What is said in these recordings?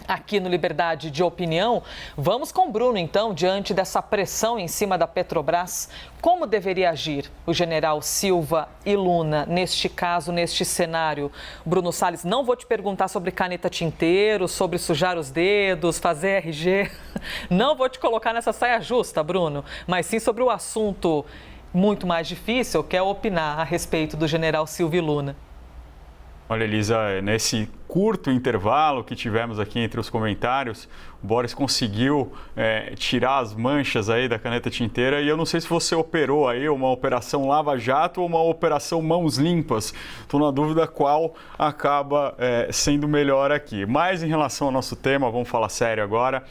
Aqui no Liberdade de Opinião, vamos com o Bruno, então, diante dessa pressão em cima da Petrobras. Como deveria agir o general Silva e Luna neste caso, neste cenário? Bruno Salles, não vou te perguntar sobre caneta tinteiro, sobre sujar os dedos, fazer RG. Não vou te colocar nessa saia justa, Bruno, mas sim sobre o assunto muito mais difícil, que é opinar a respeito do general Silva e Luna. Olha, Elisa, nesse curto intervalo que tivemos aqui entre os comentários, o Boris conseguiu tirar as manchas aí da caneta tinteira e eu não sei se você operou aí uma operação lava-jato ou uma operação mãos limpas. Estou na dúvida qual acaba sendo melhor aqui. Mas em relação ao nosso tema, vamos falar sério agora,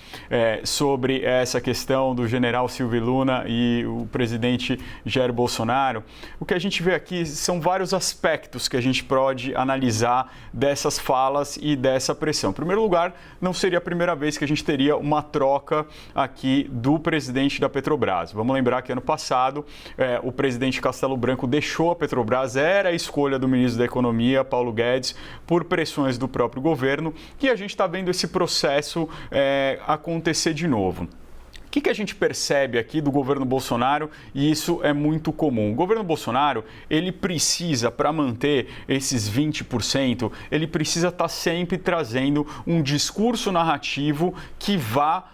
sobre essa questão do general Silvio Luna e o presidente Jair Bolsonaro. O que a gente vê aqui são vários aspectos que a gente pode analisar dessas falas e dessa pressão. Em primeiro lugar, não seria a primeira vez que a gente teria uma troca aqui do presidente da Petrobras. Vamos lembrar que ano passado o presidente Castelo Branco deixou a Petrobras, era a escolha do ministro da Economia, Paulo Guedes, por pressões do próprio governo, e a gente está vendo esse processo acontecer de novo. O que a gente percebe aqui do governo Bolsonaro, e isso é muito comum? O governo Bolsonaro, ele precisa, para manter esses 20%, ele precisa estar sempre trazendo um discurso narrativo que vá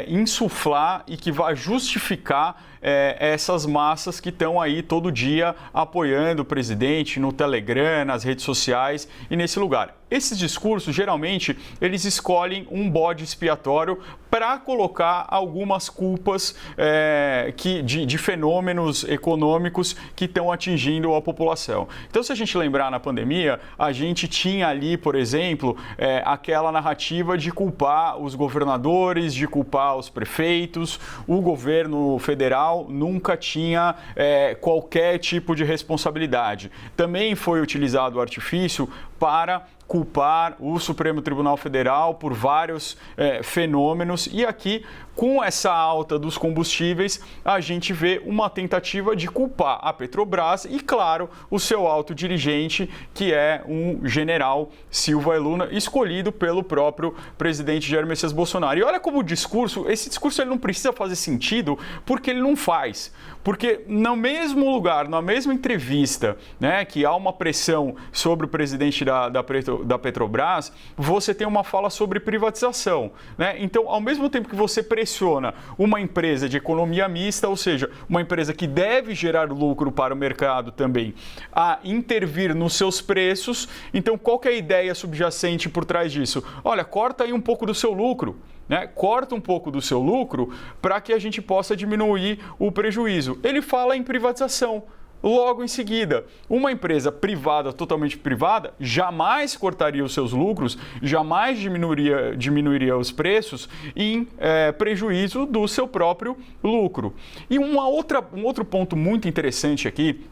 insuflar e que vá justificar essas massas que estão aí todo dia apoiando o presidente no Telegram, nas redes sociais e nesse lugar. Esses discursos, geralmente, eles escolhem um bode expiatório para colocar algumas culpas de fenômenos econômicos que estão atingindo a população. Então, se a gente lembrar na pandemia, a gente tinha ali, por exemplo, aquela narrativa de culpar os governadores, de culpar os prefeitos. O governo federal nunca tinha qualquer tipo de responsabilidade. Também foi utilizado o artifício para culpar o Supremo Tribunal Federal por vários fenômenos. E aqui, com essa alta dos combustíveis, a gente vê uma tentativa de culpar a Petrobras e, claro, o seu alto dirigente, que é um general Silva e Luna, escolhido pelo próprio presidente Jair Messias Bolsonaro. E olha como esse discurso ele não precisa fazer sentido, porque ele não faz. Porque no mesmo lugar, na mesma entrevista, né, que há uma pressão sobre o presidente da Petrobras, você tem uma fala sobre privatização, né? Então, ao mesmo tempo que você pressiona uma empresa de economia mista, ou seja, uma empresa que deve gerar lucro para o mercado também, a intervir nos seus preços, então qual que é a ideia subjacente por trás disso? Olha, corta aí um pouco do seu lucro. Corta um pouco do seu lucro para que a gente possa diminuir o prejuízo. Ele fala em privatização. Logo em seguida, uma empresa privada, totalmente privada, jamais cortaria os seus lucros, jamais diminuiria os preços em prejuízo do seu próprio lucro. E um outro ponto muito interessante aqui,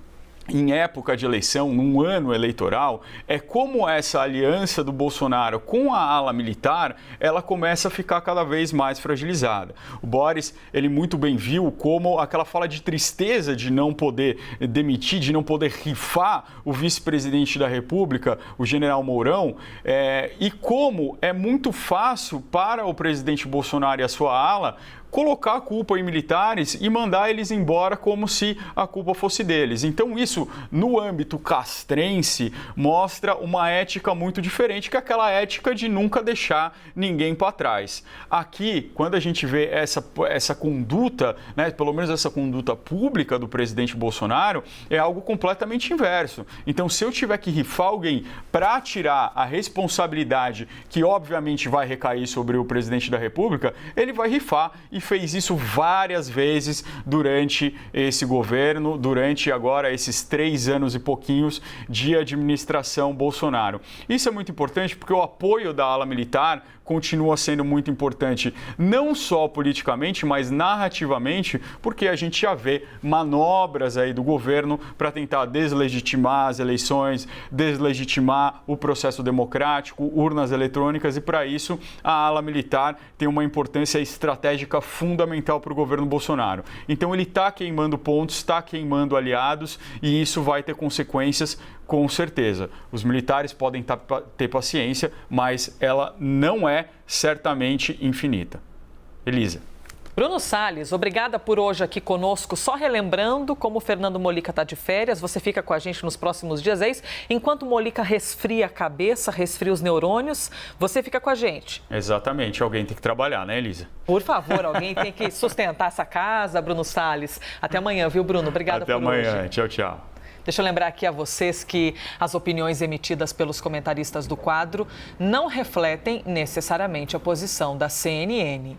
em época de eleição, num ano eleitoral, é como essa aliança do Bolsonaro com a ala militar, ela começa a ficar cada vez mais fragilizada. O Boris, ele muito bem viu como aquela fala de tristeza de não poder demitir, de não poder rifar o vice-presidente da República, o general Mourão, e como é muito fácil para o presidente Bolsonaro e a sua ala colocar a culpa em militares e mandar eles embora como se a culpa fosse deles. Então isso, no âmbito castrense, mostra uma ética muito diferente, que é aquela ética de nunca deixar ninguém para trás. Aqui, quando a gente vê essa conduta, né, pelo menos essa conduta pública do presidente Bolsonaro, é algo completamente inverso. Então, se eu tiver que rifar alguém para tirar a responsabilidade, que obviamente vai recair sobre o presidente da República, ele vai rifar, e fez isso várias vezes durante esse governo, durante agora esses 3 anos e pouquinhos de administração Bolsonaro. Isso é muito importante porque o apoio da ala militar continua sendo muito importante, não só politicamente, mas narrativamente, porque a gente já vê manobras aí do governo para tentar deslegitimar as eleições, deslegitimar o processo democrático, urnas eletrônicas, e para isso a ala militar tem uma importância estratégica fundamental para o governo Bolsonaro. Então ele está queimando pontos, está queimando aliados e isso vai ter consequências com certeza. Os militares podem ter paciência, mas ela não é certamente infinita. Elisa. Bruno Salles, obrigada por hoje aqui conosco. Só relembrando, como o Fernando Molica está de férias, você fica com a gente nos próximos dias. É isso? Enquanto o Molica resfria a cabeça, resfria os neurônios, você fica com a gente. Exatamente. Alguém tem que trabalhar, né, Elisa? Por favor, alguém tem que sustentar essa casa, Bruno Salles. Até amanhã, viu, Bruno? Obrigada por hoje. Até amanhã. Tchau, tchau. Deixa eu lembrar aqui a vocês que as opiniões emitidas pelos comentaristas do quadro não refletem necessariamente a posição da CNN.